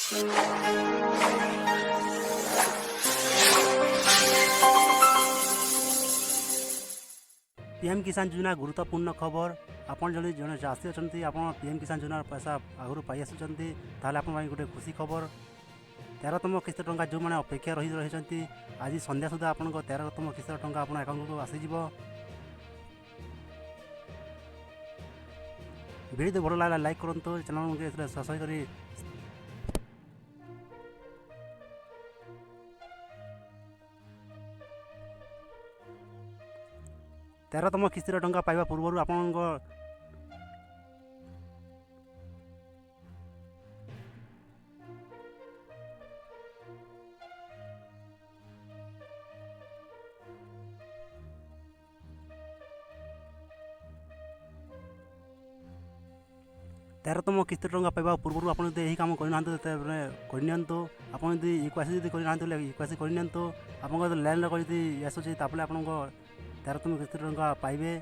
PM किसान योजना गुरुत्वपूर्ण खबर। आपन जदि जड़े चाषी अच्छा आप पीएम किसान योजनार पैसा आगु पाई आसुँच ताल आप गोटे खुशी खबर। 13तम किस्त टंका जो मैंने अपेक्षा रही आज संध्या सुधा आप 13तम किस्त टंका आप अकाउंट को आसीज। वीडियो भल लगा लाइक करूँ, चैनल को सब्सक्राइब करी 13तम किस्तिर टंका पाइबा पूर्व आपण 13तम किस्त टंका पाइबा पूर्व आप यही कम करना करनी आप इक्वासी करना इक्वासी करनी आप लाइन कर आसूँ ताप आप 13तम किस्त टंका पाइबे।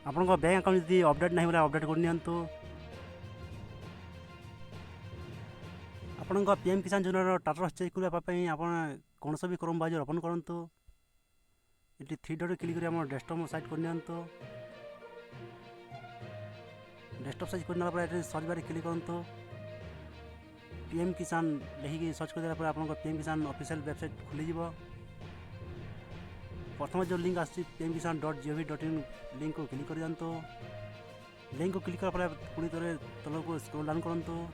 आपण बैंक अकाउंट यदि अपडेट नहीं बोले अपडेट करनी आपण पीएम किसान योजनार स्टाटस चेक करने आप कौन भी क्रम ब्राउजर ओपन करूँ। ये 3 डट क्लिक कर डेस्कटॉप साइट करनी डेस्कटॉप साइज करने सर्च बार क्लिक करूँ। पीएम किसान लिखिक सर्च कर आप पीएम किसान ऑफिशियल वेबसाइट खुलीज। प्रथम जो लिंक आस पीएम किसान .gov.in लिंक को क्लिक कर दिखाँ। लिंक को क्लिक कर पुणी थे तल को स्क्रॉल डाउन करूँ।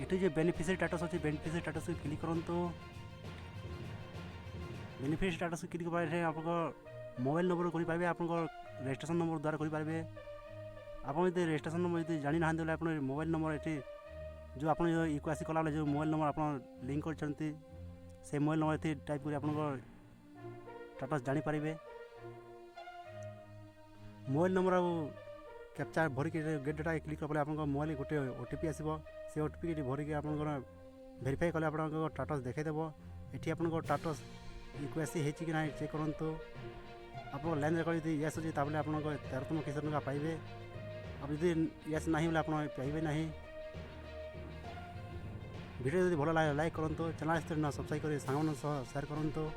ये जो बेनिफिशियरी स्टेटस अच्छी बेनिफिशियरी स्टेटस को क्लिक करूँ। बेनिफिशियरी स्टेटस को क्लिक कर आप मोबाइल नंबर करेंगे आप रजिस्ट्रेशन नंबर द्वारा करेंगे। आप रजिस्ट्रेशन नंबर यदि जानी ना आप मोबाइल नंबर ये जो आप इक्वासी कला जो मोबाइल नंबर आप लिंक कर से मोबाइल नंबर ये टाइप कर आप स्टेटस जानीपारे। मोबाइल नंबर कैप्चा भरिक गेट डाटा क्लिक कले आप मोबाइल गोटे ओटीपी आसो से ओटीपी भरिक आप भेरीफाई कले आप स्टेटस देखईदेव। ये आप स्टेटस इक्वासी हो कि ना चेक करूँ। आप लाइन कर यस अच्छे ताप आप 13तम किस्त टंका पाइबे। अब यदि यस ना बोले आप पाइबे ना। वीडियो यदि भल लाइक करूँ, चैनल सब्सक्राइब कर सांग शेयर करूँ।